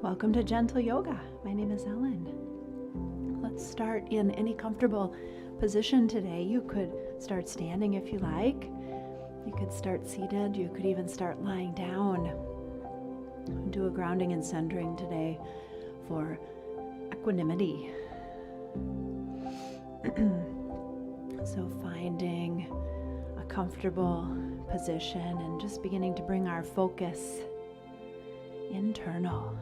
Welcome to Gentle Yoga. My name is Ellen. Let's start in any comfortable position today. You could start standing if you like. You could start seated. You could even start lying down. Do a grounding and centering today for equanimity. So finding a comfortable position and just beginning to bring our focus internal.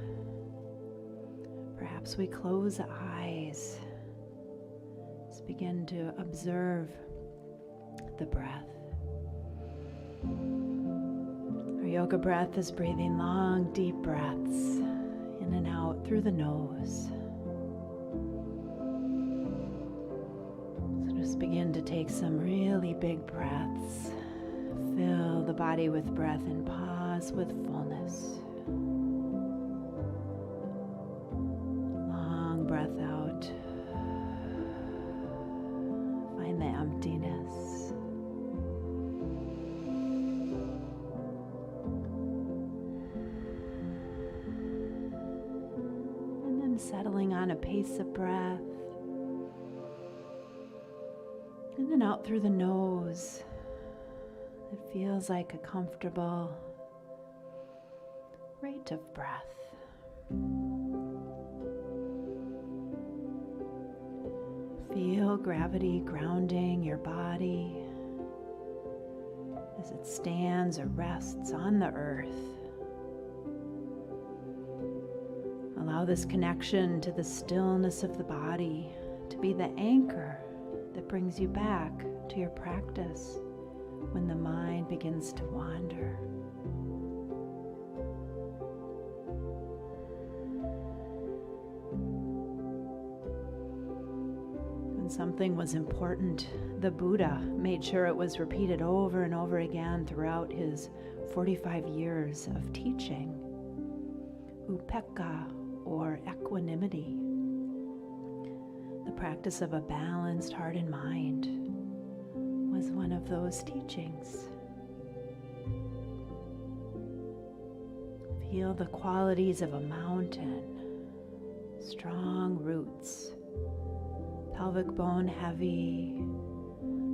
Perhaps we close the eyes. Just begin to observe the breath. Our yoga breath is breathing long, deep breaths in and out through the nose. So just begin to take some really big breaths. Fill the body with breath and pause with fullness. Breath out. Find the emptiness. And then settling on a pace of breath. In and out through the nose. It feels like a comfortable rate of breath. Feel gravity grounding your body as it stands or rests on the earth. Allow this connection to the stillness of the body to be the anchor that brings you back to your practice when the mind begins to wander. Something was important, the Buddha made sure it was repeated over and over again throughout his 45 years of teaching. Upekkha, or equanimity, the practice of a balanced heart and mind, was one of those teachings. Feel the qualities of a mountain, strong roots, pelvic bone heavy,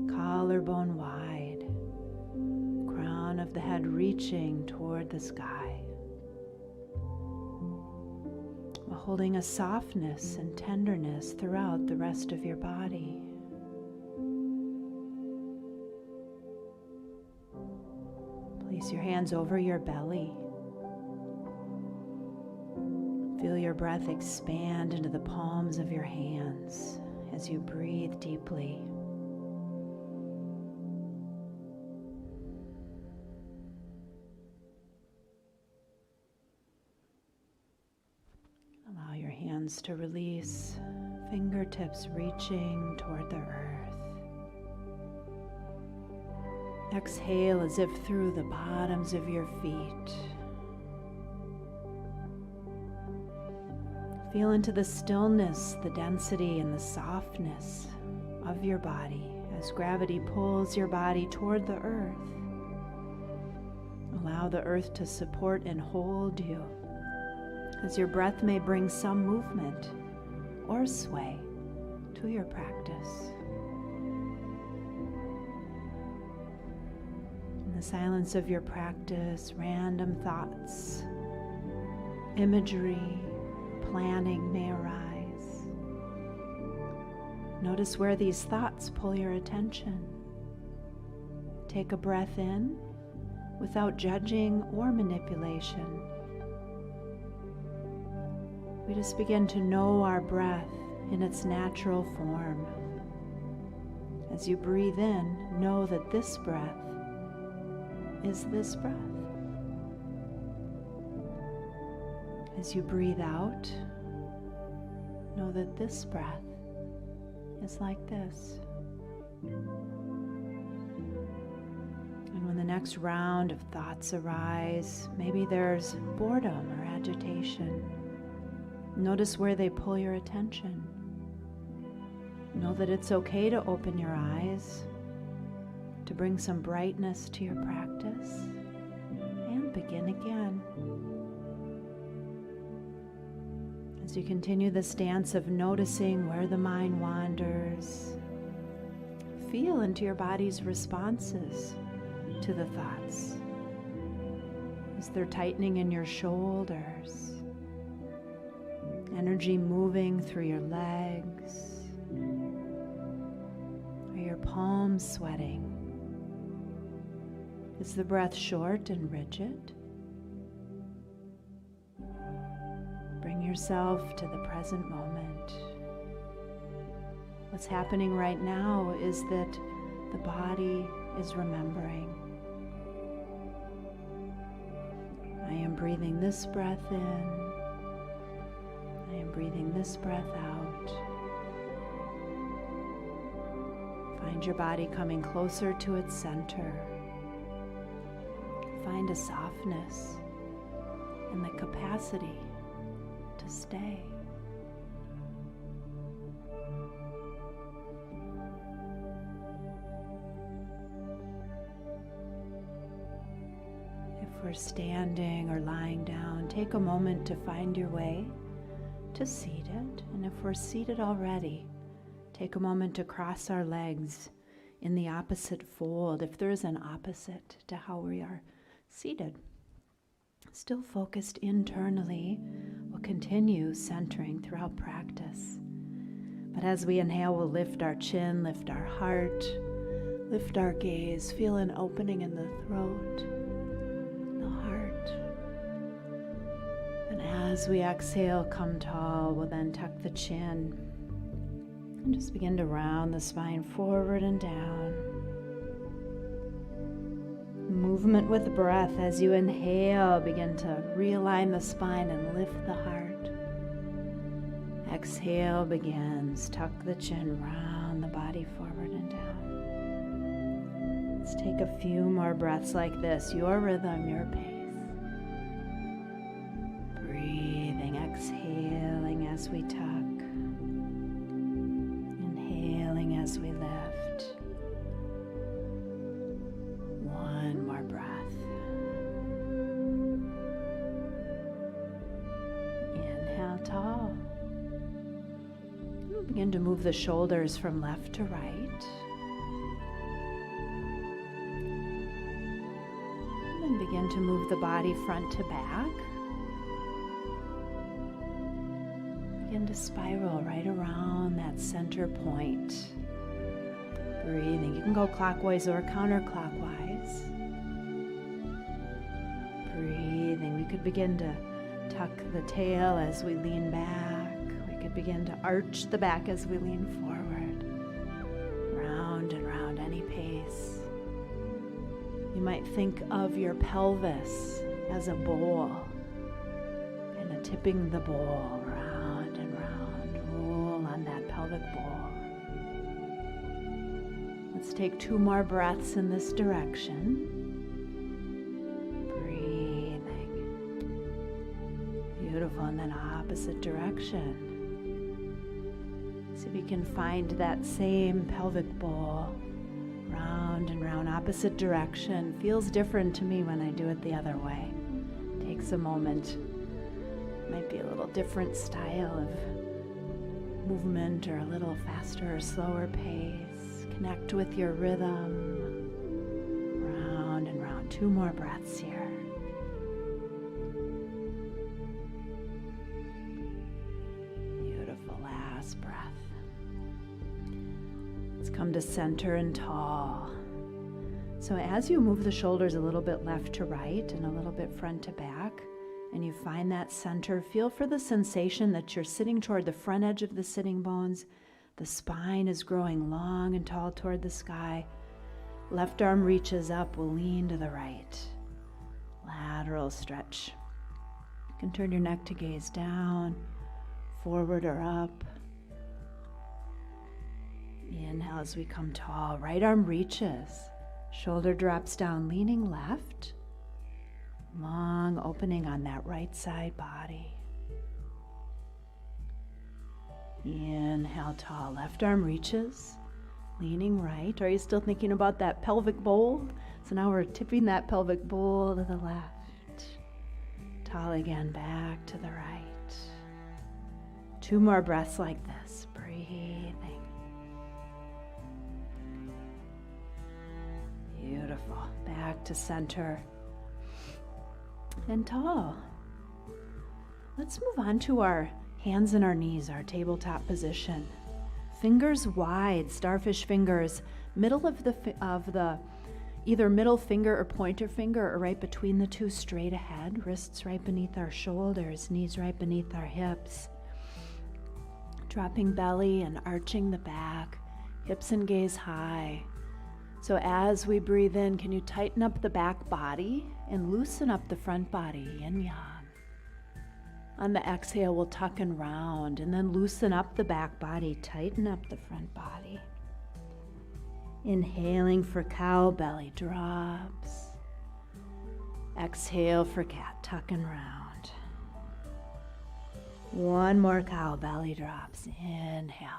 collarbone wide, crown of the head reaching toward the sky, while holding a softness and tenderness throughout the rest of your body. Place your hands over your belly. Feel your breath expand into the palms of your hands as you breathe deeply. Allow your hands to release, fingertips reaching toward the earth. Exhale as if through the bottoms of your feet. Feel into the stillness, the density, and the softness of your body as gravity pulls your body toward the earth. Allow the earth to support and hold you as your breath may bring some movement or sway to your practice. In the silence of your practice, random thoughts, imagery, planning may arise. Notice where these thoughts pull your attention. Take a breath in without judging or manipulation. We just begin to know our breath in its natural form. As you breathe in, know that this breath is this breath. As you breathe out, know that this breath is like this. And when the next round of thoughts arise, maybe there's boredom or agitation, notice where they pull your attention. Know that it's okay to open your eyes, to bring some brightness to your practice, and begin again. As you continue this dance of noticing where the mind wanders, feel into your body's responses to the thoughts. Is there tightening in your shoulders? Energy moving through your legs? Are your palms sweating? Is the breath short and rigid? Bring yourself to the present moment. What's happening right now is that the body is remembering. I am breathing this breath in. I am breathing this breath out. Find your body coming closer to its center. Find a softness and the capacity to stay. If we're standing or lying down, take a moment to find your way to seated. And if we're seated already, take a moment to cross our legs in the opposite fold, if there is an opposite to how we are seated. Still focused internally, we'll continue centering throughout practice. But as we inhale, we'll lift our chin, lift our heart, lift our gaze, feel an opening in the throat, the heart. And as we exhale, come tall, we'll then tuck the chin and just begin to round the spine forward and down. Movement with breath. As you inhale, begin to realign the spine and lift the heart. Exhale begins. Tuck the chin, round the body forward and down. Let's take a few more breaths like this. Your rhythm, your pace. Breathing, exhaling as we tuck. Inhaling as we lift. Tall. We'll begin to move the shoulders from left to right. And then begin to move the body front to back. Begin to spiral right around that center point. Breathing. You can go clockwise or counterclockwise. Breathing. We could begin to tuck the tail as we lean back. We could begin to arch the back as we lean forward. Round and round, any pace. You might think of your pelvis as a bowl, kind of tipping the bowl round and round. Roll on that pelvic bowl. Let's take 2 more breaths in this direction. Beautiful, and then opposite direction. See if you can find that same pelvic bowl, round and round, opposite direction. Feels different to me when I do it the other way. Takes a moment. Might be a little different style of movement or a little faster or slower pace. Connect with your rhythm. Round and round. 2 more breaths here. Breath. Let's come to center and tall. So as you move the shoulders a little bit left to right and a little bit front to back, and you find that center, feel for the sensation that you're sitting toward the front edge of the sitting bones. The spine is growing long and tall toward the sky. Left arm reaches up, we'll lean to the right. Lateral stretch. You can turn your neck to gaze down, forward or up. Inhale as we come tall. Right arm reaches. Shoulder drops down, leaning left. Long opening on that right side body. Inhale, tall. Left arm reaches. Leaning right. Are you still thinking about that pelvic bowl? So now we're tipping that pelvic bowl to the left. Tall again, back to the right. 2 more breaths like this, breathing. Beautiful. Back to center and tall. Let's move on to our hands and our knees, our tabletop position. Fingers wide, starfish fingers, middle of the either middle finger or pointer finger or right between the two, straight ahead, wrists right beneath our shoulders, knees right beneath our hips. Dropping belly and arching the back, hips and gaze high. So as we breathe in, can you tighten up the back body and loosen up the front body, yin yang. On the exhale, we'll tuck and round and then loosen up the back body, tighten up the front body. Inhaling for cow, belly drops. Exhale for cat, tuck and round. One more cow, belly drops. Inhale.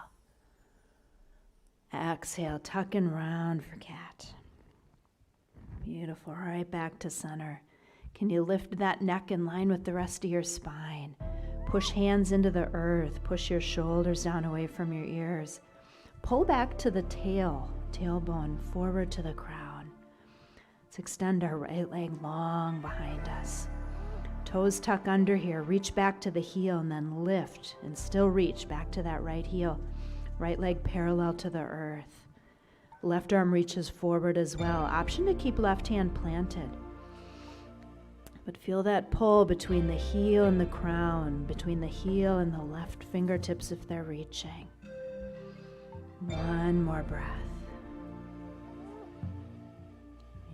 Exhale, tuck and round for cat. Beautiful, right back to center. Can you lift that neck in line with the rest of your spine? Push hands into the earth. Push your shoulders down away from your ears. Pull back to the tailbone, forward to the crown. Let's extend our right leg long behind us. Toes tuck under here. Reach back to the heel and then lift and still reach back to that right heel. Right leg parallel to the earth. Left arm reaches forward as well. Option to keep left hand planted. But feel that pull between the heel and the crown, between the heel and the left fingertips if they're reaching. One more breath.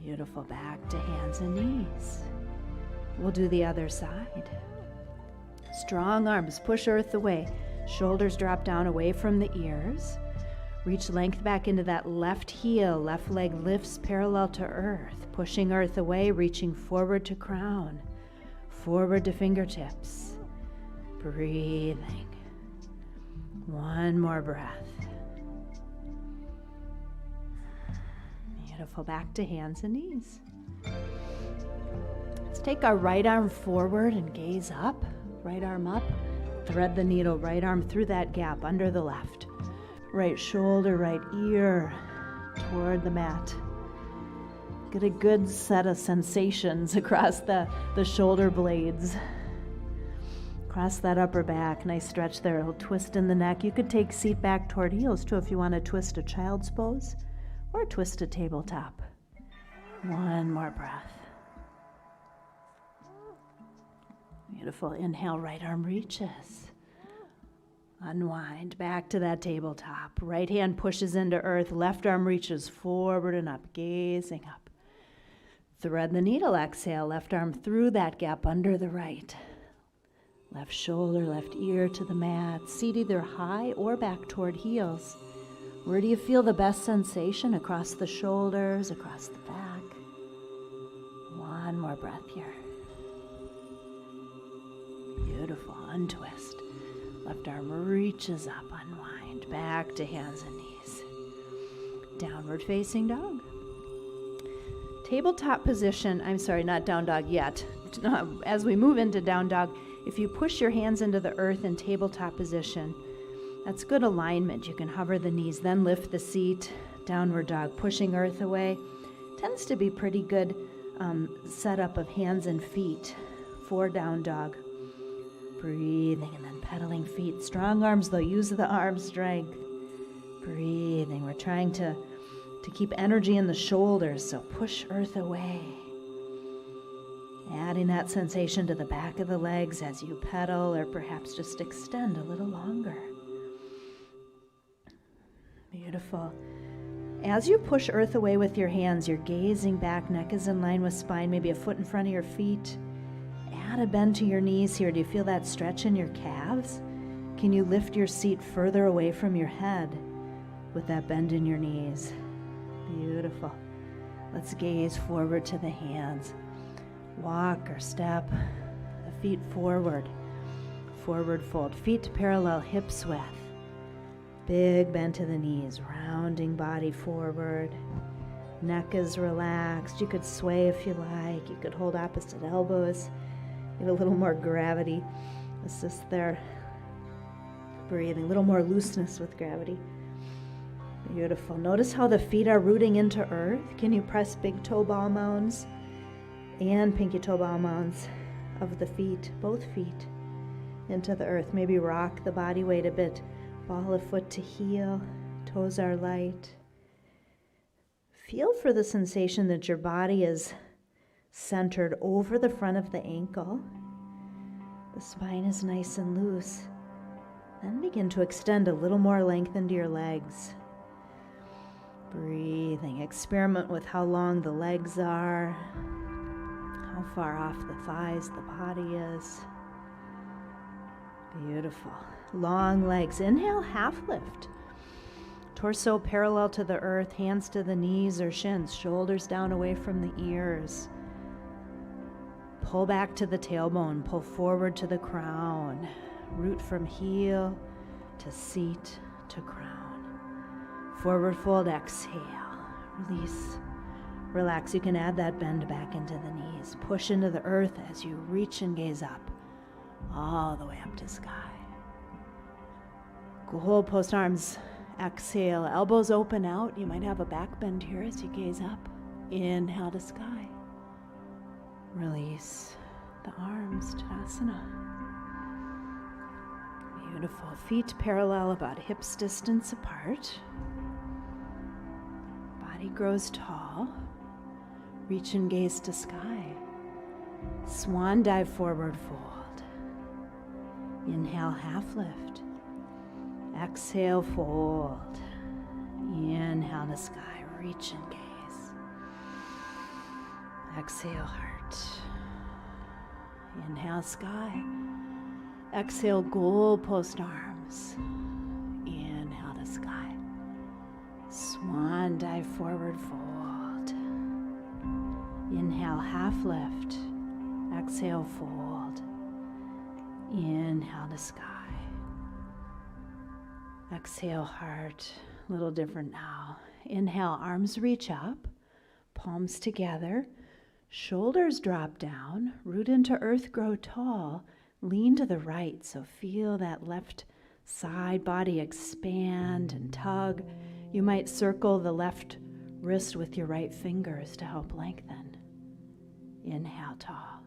Beautiful. Back to hands and knees. We'll do the other side. Strong arms, push earth away. Shoulders drop down away from the ears. Reach length back into that left heel. Left leg lifts parallel to earth. Pushing earth away, reaching forward to crown. Forward to fingertips. Breathing. One more breath. Beautiful. Back to hands and knees. Let's take our right arm forward and gaze up. Right arm up. Thread the needle, right arm through that gap under the left. Right shoulder, right ear toward the mat. Get a good set of sensations across the shoulder blades. Across that upper back, nice stretch there. A little twist in the neck. You could take seat back toward heels too if you want to twist a child's pose or twist a tabletop. One more breath. Beautiful. Inhale, right arm reaches. Unwind back to that tabletop. Right hand pushes into earth. Left arm reaches forward and up, gazing up. Thread the needle, exhale. Left arm through that gap under the right. Left shoulder, left ear to the mat. Seat either high or back toward heels. Where do you feel the best sensation? Across the shoulders, across the back. One more breath here. Beautiful. Untwist. Left arm reaches up, unwind, back to hands and knees. Downward facing dog. Tabletop position, not down dog yet. As we move into down dog, if you push your hands into the earth in tabletop position, that's good alignment. You can hover the knees, then lift the seat, downward dog, pushing earth away. Tends to be pretty good setup of hands and feet for down dog. Breathing and then pedaling feet. Strong arms though, use the arm strength. Breathing. We're trying to keep energy in the shoulders, so push earth away. Adding that sensation to the back of the legs as you pedal or perhaps just extend a little longer. Beautiful. As you push earth away with your hands, you're gazing back, neck is in line with spine, maybe a foot in front of your feet. Add a bend to your knees here. Do you feel that stretch in your calves? Can you lift your seat further away from your head with that bend in your knees? Beautiful. Let's gaze forward to the hands. Walk or step the feet forward. Forward fold. Feet parallel, hips width. Big bend to the knees. Rounding body forward. Neck is relaxed. You could sway if you like. You could hold opposite elbows. Get a little more gravity. Assist there. Breathing, a little more looseness with gravity. Beautiful. Notice how the feet are rooting into earth. Can you press big toe ball mounds and pinky toe ball mounds of the feet, both feet, into the earth? Maybe rock the body weight a bit. Ball of foot to heel. Toes are light. Feel for the sensation that your body is centered over the front of the ankle. The spine is nice and loose. Then begin to extend a little more length into your legs. Breathing. Experiment with how long the legs are, how far off the thighs the body is. Beautiful. Long legs. Inhale, half lift. Torso parallel to the earth, hands to the knees or shins, shoulders down away from the ears. Pull back to the tailbone, pull forward to the crown. Root from heel to seat to crown. Forward fold, exhale. Release. Relax. You can add that bend back into the knees. Push into the earth as you reach and gaze up, all the way up to sky. Goal post arms. Exhale. Elbows open out. You might have a back bend here as you gaze up. Inhale to sky. Release the arms, Tadasana. Beautiful. Feet parallel, about hips distance apart. Body grows tall. Reach and gaze to sky. Swan dive, forward fold. Inhale, half lift. Exhale, fold. Inhale to sky. Reach and gaze. Exhale, heart. Inhale, sky. Exhale, goal post arms. Inhale to sky. Swan dive, forward fold. Inhale, half lift. Exhale, fold. Inhale to sky. Exhale, heart. A little different now. Inhale, arms reach up, palms together, shoulders drop down, root into earth, grow tall. Lean to the right, so feel that left side body expand and tug. You might circle the left wrist with your right fingers to help lengthen. Inhale, tall.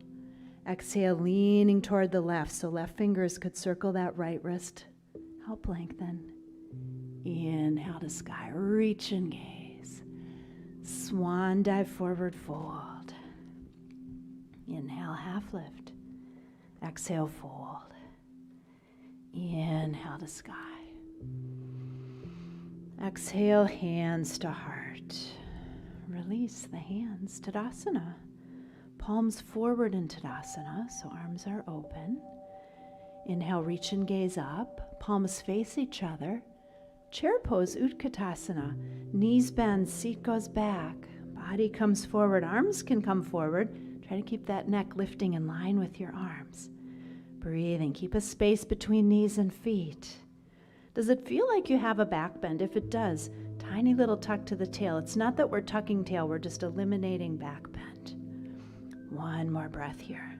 Exhale, leaning toward the left, so left fingers could circle that right wrist. Help lengthen. Inhale to sky, reach and gaze. Swan dive, forward fold. Inhale, half lift. Exhale, fold. Inhale to sky. Exhale, hands to heart. Release the hands, Tadasana. Palms forward in Tadasana, so arms are open. Inhale, reach and gaze up. Palms face each other. Chair pose, Utkatasana. Knees bend, seat goes back. Body comes forward, arms can come forward. Try to keep that neck lifting in line with your arms. Breathing, keep a space between knees and feet. Does it feel like you have a back bend? If it does, tiny little tuck to the tail. It's not that we're tucking tail, we're just eliminating back bend. One more breath here.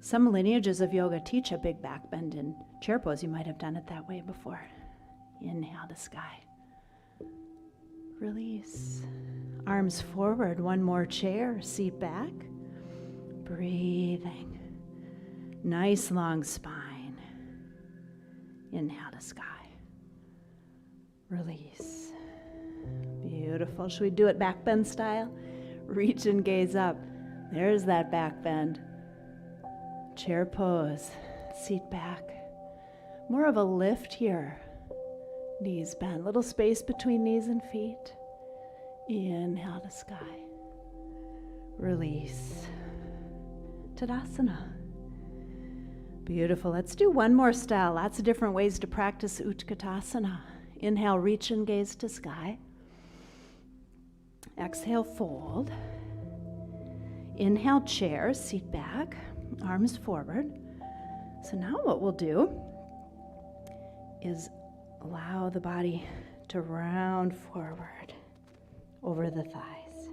Some lineages of yoga teach a big back bend in chair pose. You might have done it that way before. Inhale to sky. Release. Arms forward, one more chair, seat back. Breathing. Nice long spine. Inhale to sky. Release. Beautiful. Should we do it back bend style? Reach and gaze up. There's that back bend. Chair pose. Seat back. More of a lift here. Knees bend. Little space between knees and feet. Inhale to sky. Release. Tadasana. Beautiful. Let's do one more style. Lots of different ways to practice Utkatasana. Inhale, reach and gaze to sky. Exhale, fold. Inhale, chair, seat back, arms forward. So now what we'll do is allow the body to round forward over the thighs.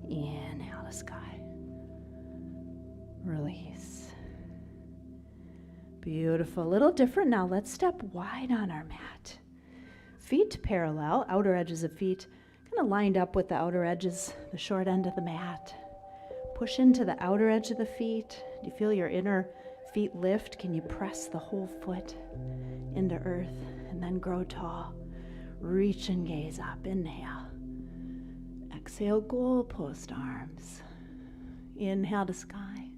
Inhale to sky. Release. Beautiful. A little different now. Let's step wide on our mat. Feet parallel, outer edges of feet kind of lined up with the outer edges, the short end of the mat. Push into the outer edge of the feet. Do you feel your inner feet lift? Can you press the whole foot into earth and then grow tall? Reach and gaze up. Inhale. Exhale, goalpost arms. Inhale to sky.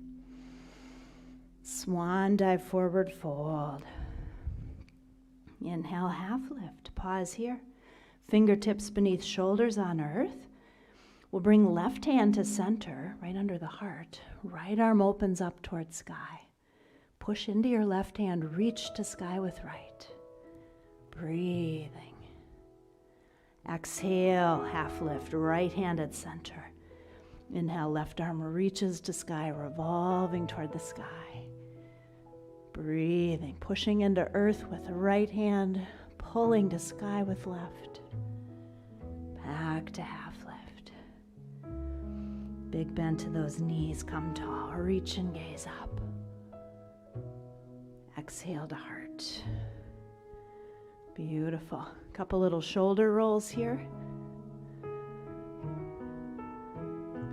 Swan dive, forward fold. Inhale, half lift. Pause here. Fingertips beneath shoulders on earth. We'll bring left hand to center, right under the heart. Right arm opens up towards sky. Push into your left hand, reach to sky with right. Breathing. Exhale, half lift, right hand at center. Inhale, left arm reaches to sky, revolving toward the sky. Breathing, pushing into earth with the right hand, pulling to sky with left. Back to half lift. Big bend to those knees, come tall, reach and gaze up. Exhale to heart. Beautiful. Couple little shoulder rolls here.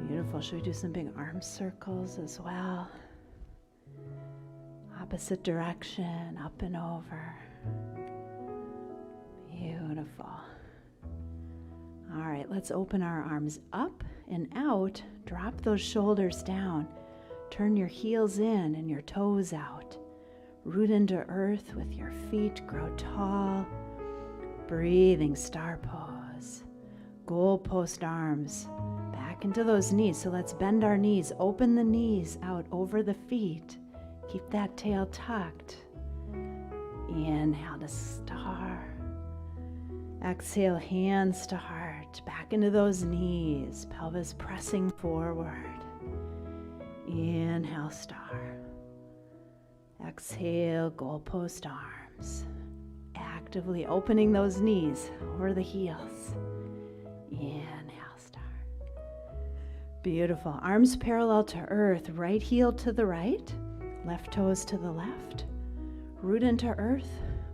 Beautiful. Should we do some big arm circles as well? Opposite direction, up and over. Beautiful. All right, let's open our arms up and out. Drop those shoulders down. Turn your heels in and your toes out. Root into earth with your feet. Grow tall. Breathing, star pose. Goalpost arms. Back into those knees. So let's bend our knees. Open the knees out over the feet. Keep that tail tucked. Inhale to star. Exhale, hands to heart. Back into those knees. Pelvis pressing forward. Inhale, star. Exhale, goalpost arms. Actively opening those knees over the heels. Inhale, star. Beautiful. Arms parallel to earth. Right heel to the right. Left toes to the left. Root into earth.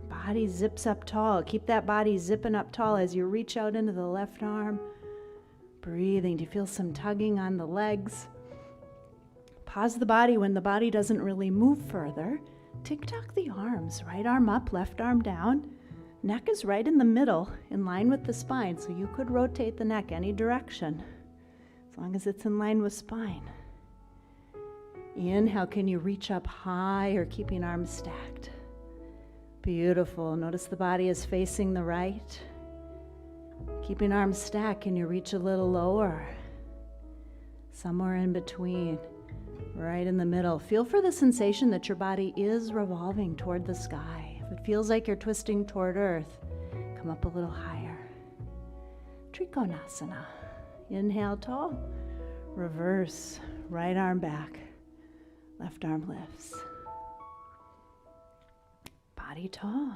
Body zips up tall. Keep that body zipping up tall as you reach out into the left arm. Breathing. Do you feel some tugging on the legs? Pause the body when the body doesn't really move further. Tick-tock the arms. Right arm up, left arm down. Neck is right in the middle, in line with the spine, so you could rotate the neck any direction, as long as it's in line with spine. Inhale, can you reach up high or keeping arms stacked? Beautiful. Notice the body is facing the right. Keeping arms stacked, can you reach a little lower? Somewhere in between, right in the middle. Feel for the sensation that your body is revolving toward the sky. If it feels like you're twisting toward earth, come up a little higher. Trikonasana. Inhale, tall. Reverse. Right arm back. Left arm lifts. Body tall.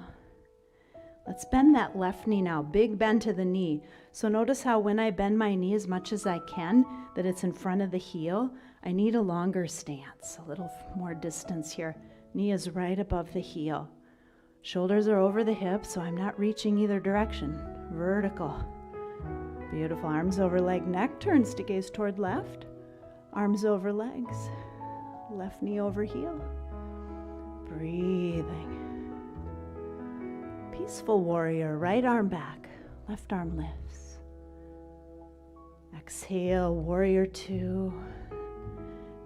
Let's bend that left knee now. Big bend to the knee. So notice how when I bend my knee as much as I can, that it's in front of the heel. I need a longer stance, a little more distance here. Knee is right above the heel. Shoulders are over the hips, so I'm not reaching either direction. Vertical. Beautiful. Arms over leg, neck turns to gaze toward left. Arms over legs. Left knee over heel. Breathing. Peaceful warrior. Right arm back. Left arm lifts. Exhale, warrior two.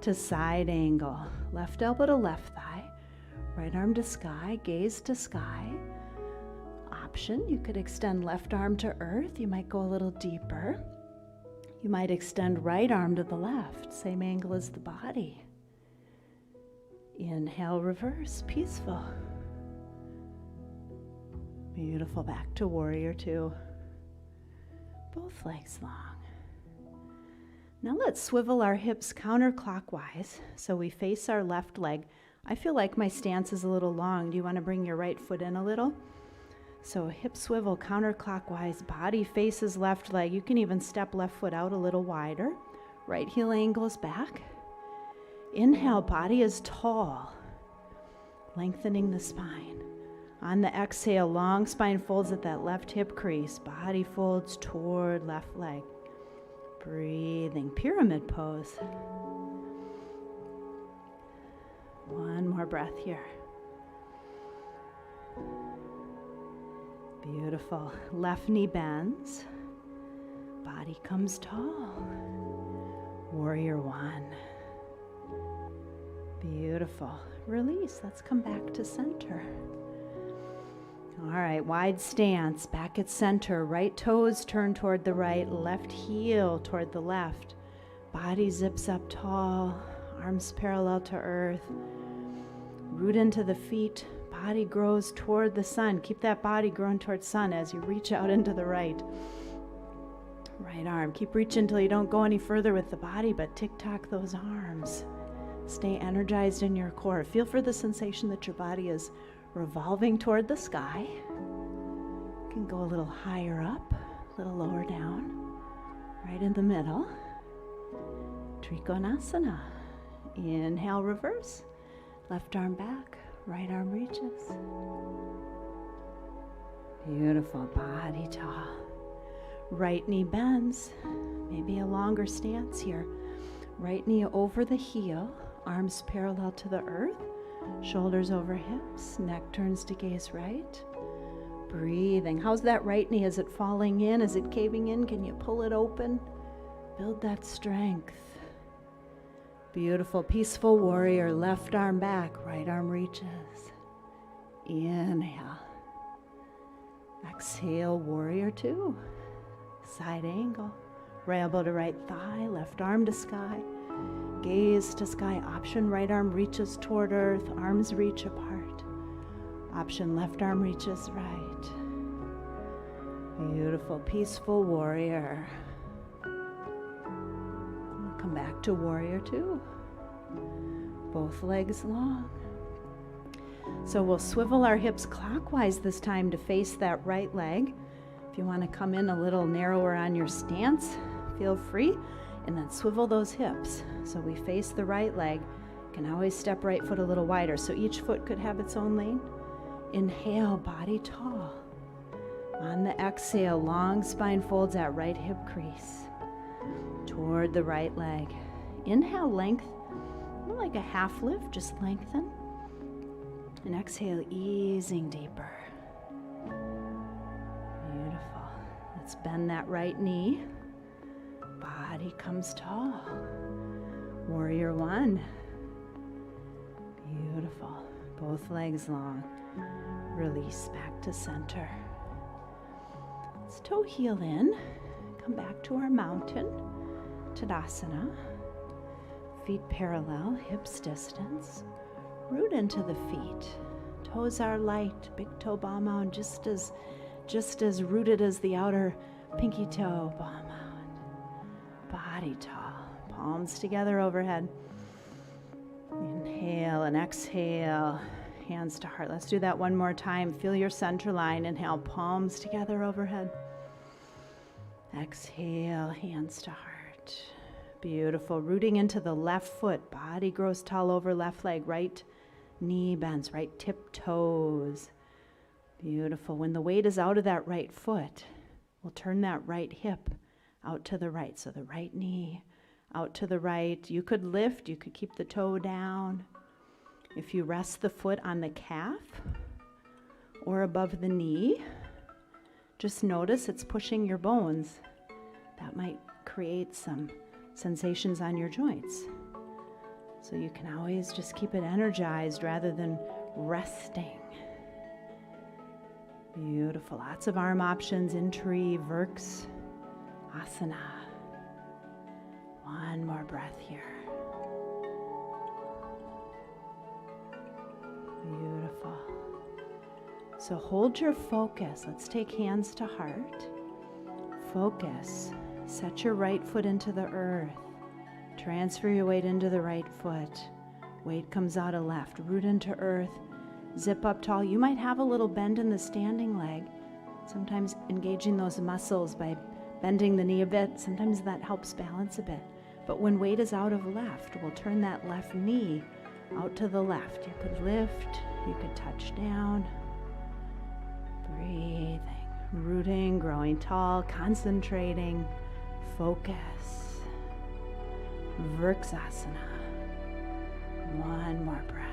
To side angle. Left elbow to left thigh. Right arm to sky. Gaze to sky. Option. You could extend left arm to earth. You might go a little deeper. You might extend right arm to the left. Same angle as the body. Inhale, reverse, peaceful. Beautiful, back to warrior two. Both legs long. Now let's swivel our hips counterclockwise so we face our left leg. I feel like my stance is a little long. Do you want to bring your right foot in a little? So hip swivel counterclockwise, body faces left leg. You can even step left foot out a little wider. Right heel angles back. Inhale, body is tall. lengthening the spine. On the exhale, long spine folds at that left hip crease. Body folds toward left leg. Breathing, pyramid pose. One more breath here. Beautiful. Left knee bends. Body comes tall. Warrior one. Beautiful. Release. Let's come back to center. All right, wide stance, back at center. Right toes turn toward the right, left heel toward the left. Body zips up tall, arms parallel to earth. Root into the feet. Body grows toward the sun. Keep that body growing toward sun as you reach out into the right. Right arm. Keep reaching until you don't go any further with the body, but tick-tock those arms. Stay energized in your core. Feel for the sensation that your body is revolving toward the sky. You can go a little higher up, a little lower down. Right in the middle. Trikonasana. Inhale, reverse. Left arm back, right arm reaches. Beautiful, body tall. Right knee bends, maybe a longer stance here. Right knee over the heel, arms parallel to the earth, shoulders over hips, neck turns to gaze right. Breathing. How's that right knee? Is it falling in? Is it caving in? Can you pull it open? Build that strength. Beautiful, peaceful warrior. Left arm back, right arm reaches. Inhale. Exhale, warrior two. Side angle. Right elbow to right thigh, left arm to sky. Gaze to sky. Option, right arm reaches toward earth. Arms reach apart. Option, left arm reaches right. Beautiful, peaceful warrior. We'll come back to warrior two. Both legs long. So we'll swivel our hips clockwise this time to face that right leg. If you want to come in a little narrower on your stance, feel free. And then swivel those hips. So we face the right leg. Can always step right foot a little wider. So each foot could have its own lane. Inhale, body tall. On the exhale, long spine folds at right hip crease. Toward the right leg. Inhale, length. More like a half lift, just lengthen. And exhale, easing deeper. Beautiful. Let's bend that right knee. Body comes tall. Warrior one. Beautiful. Both legs long. Release back to center. Let's toe heel in. Come back to our mountain. Tadasana. Feet parallel, hips distance. Root into the feet. Toes are light. Big toe ball mound just as rooted as the outer pinky toe ball mound. Body tall. Palms together overhead. Inhale and exhale. Hands to heart. Let's do that one more time. Feel your center line. Inhale, palms together overhead. Exhale, hands to heart. Beautiful. Rooting into the left foot. Body grows tall over left leg. Right knee bends. Right tip toes. Beautiful. When the weight is out of that right foot, we'll turn that right hip out to the right. So the right knee out to the right. You could lift. You could keep the toe down. If you rest the foot on the calf or above the knee, just notice it's pushing your bones. That might create some sensations on your joints. So you can always just keep it energized rather than resting. Beautiful. Lots of arm options in tree, Virks, Asana. One more breath here. Beautiful. So hold your focus. Let's take hands to heart. Focus. Set your right foot into the earth. Transfer your weight into the right foot. Weight comes out of left. Root into earth. Zip up tall. You might have a little bend in the standing leg. Sometimes engaging those muscles by bending the knee a bit. Sometimes that helps balance a bit. But when weight is out of left, we'll turn that left knee out to the left. You could lift, you could touch down. Breathing, rooting, growing tall, concentrating, focus. Vrksasana. One more breath.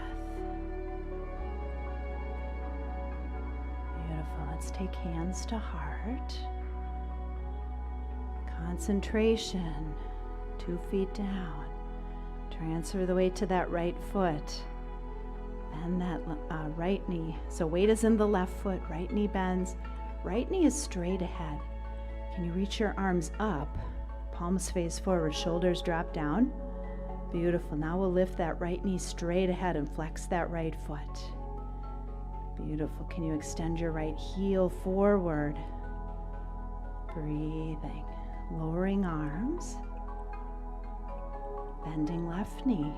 Beautiful. Let's take hands to heart. Concentration. 2 feet down. Transfer the weight to that right foot. Bend that right knee. So weight is in the left foot. Right knee bends. Right knee is straight ahead. Can you reach your arms up? Palms face forward. Shoulders drop down. Beautiful. Now we'll lift that right knee straight ahead and flex that right foot. Beautiful. Can you extend your right heel forward? Breathing. Lowering arms. Bending left knee.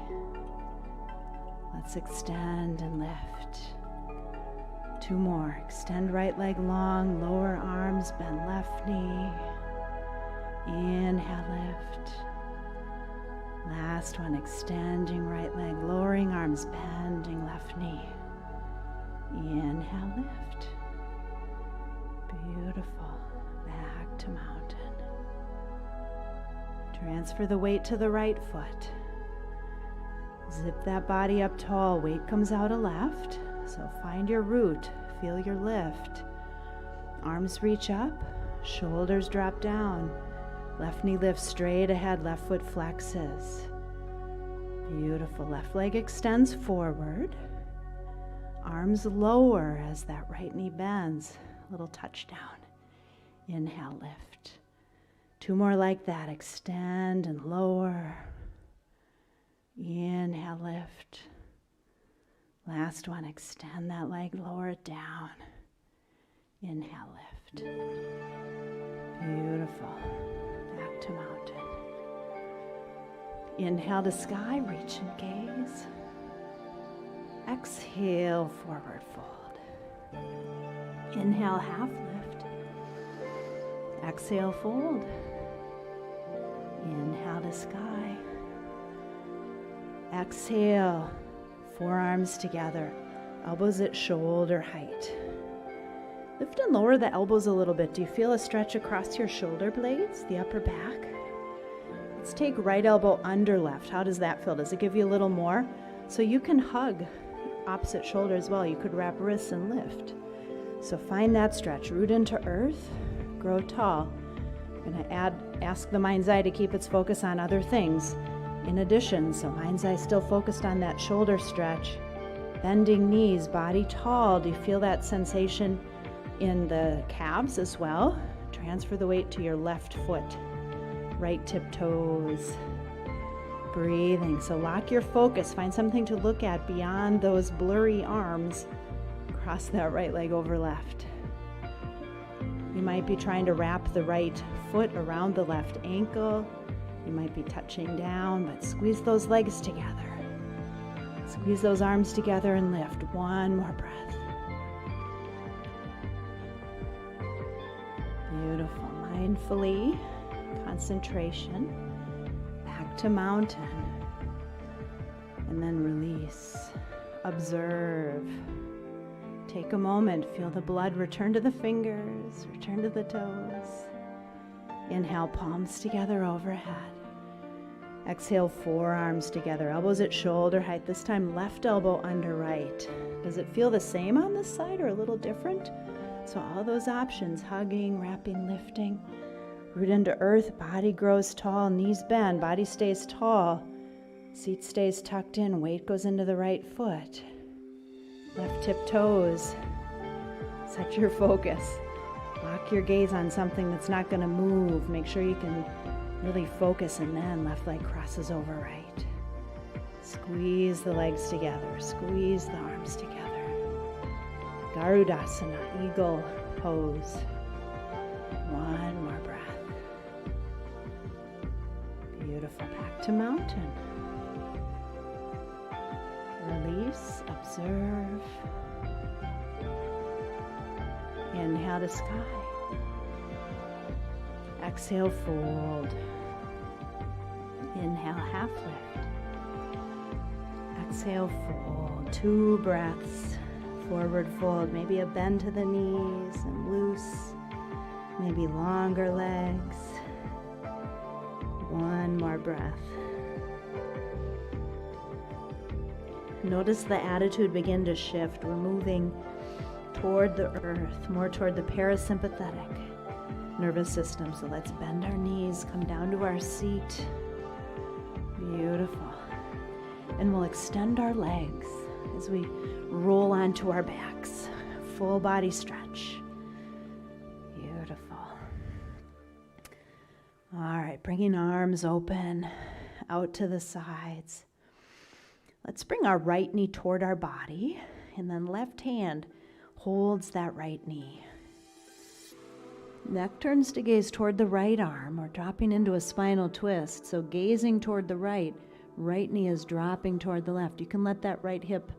Let's extend and lift. 2 more. Extend right leg long, lower arms, bend left knee. Inhale, lift. Last one, extending right leg, lowering arms, bending left knee. Inhale, lift. Beautiful. Back to mountain. Transfer the weight to the right foot. Zip that body up tall. Weight comes out of left. So find your root. Feel your lift. Arms reach up. Shoulders drop down. Left knee lifts straight ahead. Left foot flexes. Beautiful. Left leg extends forward. Arms lower as that right knee bends. A little touch down. Inhale, lift. 2 more like that. Extend and lower. Inhale, lift. Last one. Extend that leg, lower it down. Inhale, lift. Beautiful. Back to mountain. Inhale to sky, reach and gaze. Exhale, forward fold. Inhale, half lift. Exhale, fold. Inhale to sky. Exhale, forearms together, elbows at shoulder height. Lift and lower the elbows a little bit. Do you feel a stretch across your shoulder blades, the upper back? Let's take right elbow under left. How does that feel? Does it give you a little more? So you can hug opposite shoulder as well. You could wrap wrists and lift. So find that stretch. Root into earth, grow tall. I'm going to ask the mind's eye to keep its focus on other things. In addition, so mind's eye still focused on that shoulder stretch. Bending knees, body tall. Do you feel that sensation in the calves as well? Transfer the weight to your left foot. Right tip toes. Breathing. So lock your focus. Find something to look at beyond those blurry arms. Cross that right leg over left. You might be trying to wrap the right foot around the left ankle. You might be touching down, but squeeze those legs together. Squeeze those arms together and lift. 1 more breath. Beautiful. Mindfully, concentration. Back to mountain. And then release. Observe. Take a moment. Feel the blood return to the fingers, return to the toes. Inhale, palms together overhead. Exhale, forearms together, elbows at shoulder height. This time, left elbow under right. Does it feel the same on this side or a little different? So all those options, hugging, wrapping, lifting. Root into earth, body grows tall, knees bend, body stays tall. Seat stays tucked in, weight goes into the right foot. Left tip toes. Set your focus. Lock your gaze on something that's not going to move. Make sure you can really focus, and then left leg crosses over right. Squeeze the legs together. Squeeze the arms together. Garudasana, eagle pose. 1 more breath. Beautiful. Back to mountain. Release, observe. Inhale to sky. Exhale, fold. Inhale, half lift. exhale, fold. 2 breaths. Forward fold, maybe a bend to the knees and loose. Maybe longer legs. 1 more breath. Notice the attitude begin to shift. We're moving toward the earth, more toward the parasympathetic nervous system. So let's bend our knees, come down to our seat. Beautiful. And we'll extend our legs as we roll onto our backs. Full body stretch. Beautiful. All right, bringing arms open out to the sides. Let's bring our right knee toward our body, and then left hand holds that right knee. Neck turns to gaze toward the right arm. We're dropping into a spinal twist, so gazing toward the right knee is dropping toward the left. You can let that right hip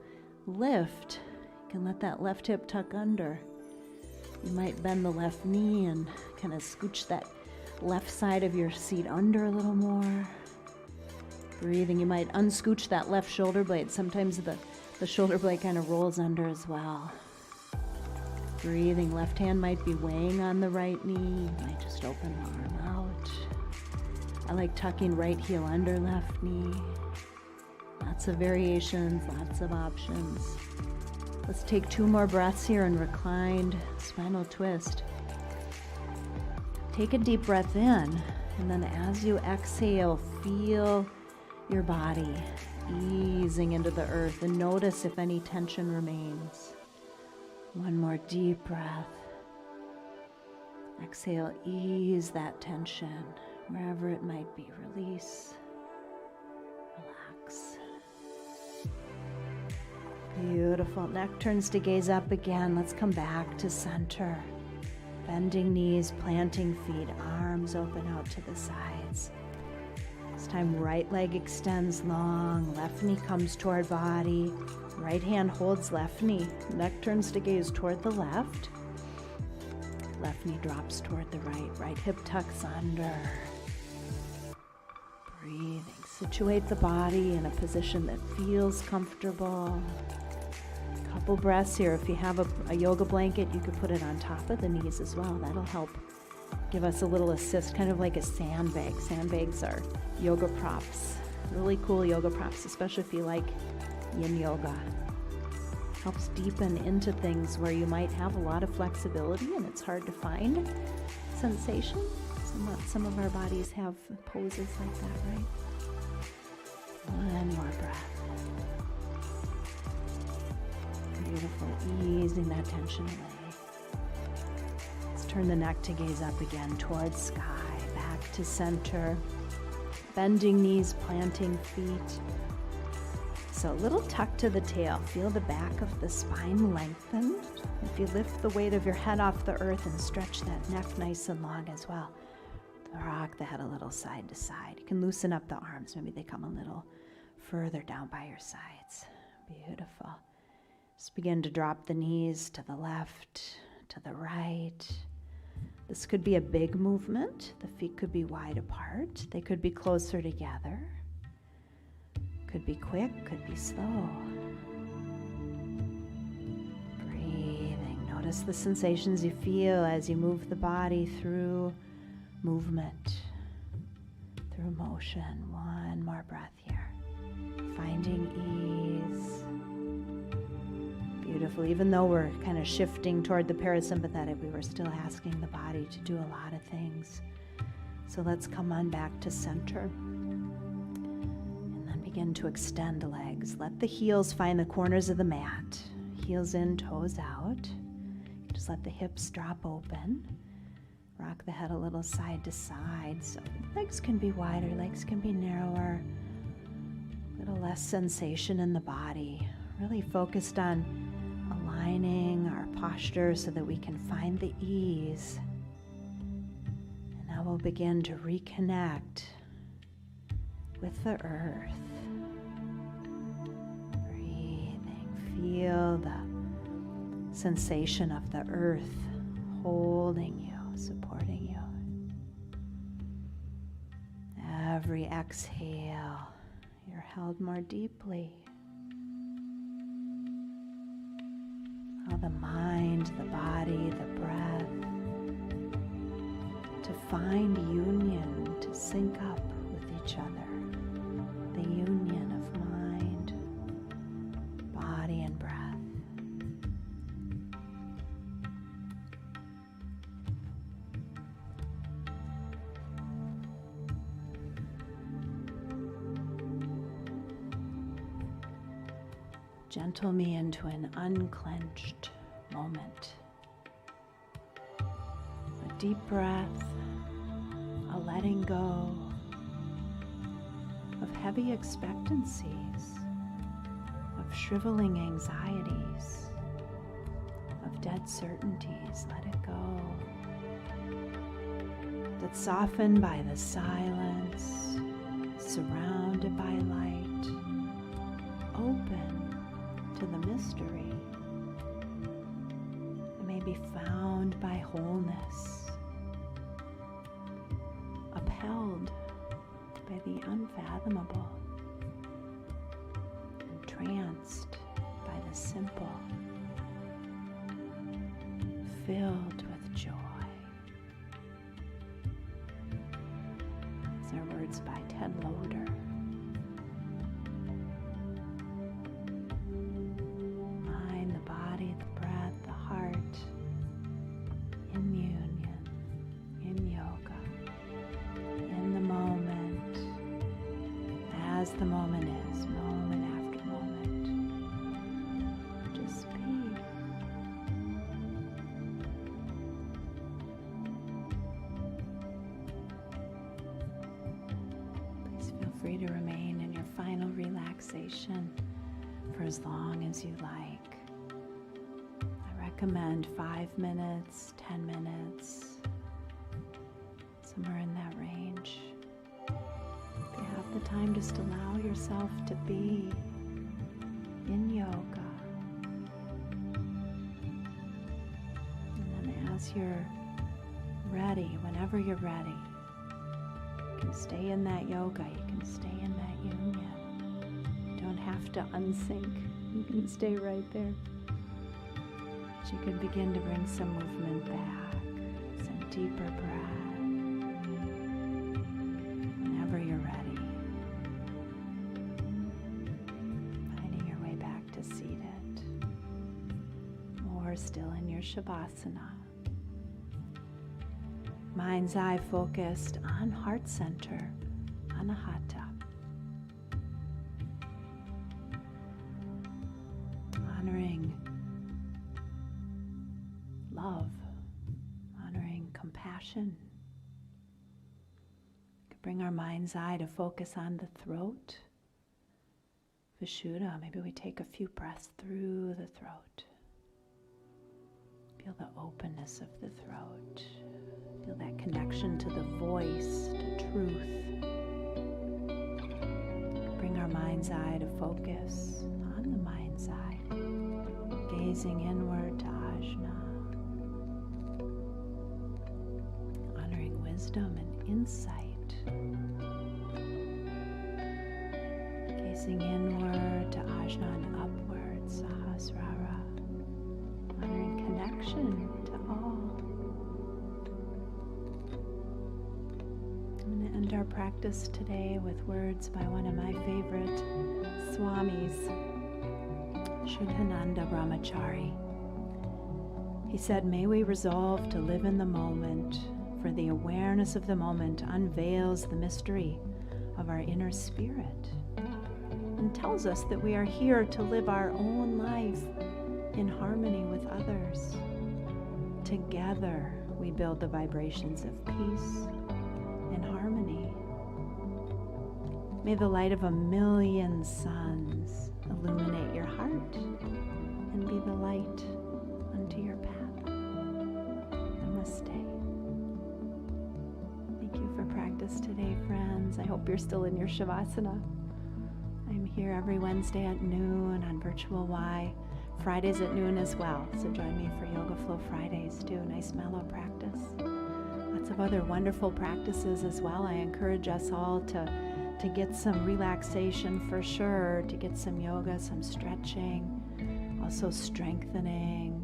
lift. You can let that left hip tuck under. You might bend the left knee and kind of scooch that left side of your seat under a little more. Breathing, you might unscooch that left shoulder blade. Sometimes the shoulder blade kind of rolls under as well. Breathing, left hand might be weighing on the right knee. You might just open the arm out. I like tucking right heel under left knee. Lots of variations, lots of options. Let's take 2 more breaths here in reclined spinal twist. Take a deep breath in, and then as you exhale, feel your body easing into the earth, and notice if any tension remains. 1 more deep breath. Exhale, ease that tension wherever it might be. Release, relax. Beautiful. Neck turns to gaze up again. Let's come back to center. Bending knees, planting feet, arms open out to the sides. This time, right leg extends long, left knee comes toward body, right hand holds left knee, neck turns to gaze toward the left, left knee drops toward the right, right hip tucks under. Breathing, situate the body in a position that feels comfortable. Couple breaths here. If you have a yoga blanket, you could put it on top of the knees as well. That'll help give us a little assist, kind of like a sandbag. Sandbags are yoga props, really cool yoga props, especially if you like yin yoga. Helps deepen into things where you might have a lot of flexibility and it's hard to find sensation. Some of our bodies have poses like that, right? 1 more breath. Beautiful, easing that tension away. Let's turn the neck to gaze up again towards sky, back to center. Bending knees, planting feet. So a little tuck to the tail. Feel the back of the spine lengthen. If you lift the weight of your head off the earth and stretch that neck nice and long as well. Rock the head a little side to side. You can loosen up the arms. Maybe they come a little further down by your sides. Beautiful. Just begin to drop the knees to the left, to the right. This could be a big movement. The feet could be wide apart. They could be closer together. Could be quick, could be slow. Breathing. Notice the sensations you feel as you move the body through movement, through motion. 1 more breath here. Finding ease. Beautiful. Even though we're kind of shifting toward the parasympathetic, we were still asking the body to do a lot of things. So let's come on back to center. And then begin to extend the legs. Let the heels find the corners of the mat. Heels in, toes out. Just let the hips drop open. Rock the head a little side to side. So legs can be wider, legs can be narrower. A little less sensation in the body. Really focused on aligning our posture so that we can find the ease. And now we'll begin to reconnect with the earth. Breathing. Feel the sensation of the earth holding you, supporting you. Every exhale, you're held more deeply. Allow the mind, the body, the breath to find union, to sync up with each other. The union of mind, body, and breath. Gentle me into an unclenched moment. A deep breath, a letting go of heavy expectancies, of shriveling anxieties, of dead certainties. Let it go. That's softened by the silence, surrounded by light, open to the mystery. It may be found by wholeness, upheld by the unfathomable, entranced by the simple, filled with joy. These are words by Ted Loder. The moment is, moment after moment. Just be. Please feel free to remain in your final relaxation for as long as you like. I recommend 5 minutes, 10 minutes, somewhere in that range. The time, just allow yourself to be in yoga. And then as you're ready, whenever you're ready, you can stay in that yoga, you can stay in that union. You don't have to unsync, you can stay right there. But you can begin to bring some movement back, some deeper breath, whenever you're ready. Seated, or still in your Shavasana. Mind's eye focused on heart center, Anahata. Honoring love, honoring compassion. We could bring our mind's eye to focus on the throat. Vishuddha, maybe we take a few breaths through the throat. Feel the openness of the throat. Feel that connection to the voice, to truth. Bring our mind's eye to focus on the mind's eye, gazing inward to Ajna, honoring wisdom and insight. Gazing inward to Ajna and upward, Sahasrara, honoring connection to all. I'm going to end our practice today with words by one of my favorite Swamis, Shuddhananda Brahmachari. He said, "May we resolve to live in the moment, for the awareness of the moment unveils the mystery of our inner spirit, and tells us that we are here to live our own life in harmony with others. Together, we build the vibrations of peace and harmony. May the light of 1,000,000 suns illuminate your heart and be the light unto your path." Namaste. Thank you for practice today, friends. I hope you're still in your Shavasana. I'm here every Wednesday at noon on Virtual Y, Fridays at noon as well. So join me for Yoga Flow Fridays too. Nice mellow practice. Lots of other wonderful practices as well. I encourage us all to get some relaxation for sure, to get some yoga, some stretching. also strengthening,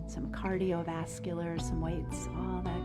some cardiovascular, some weights, all that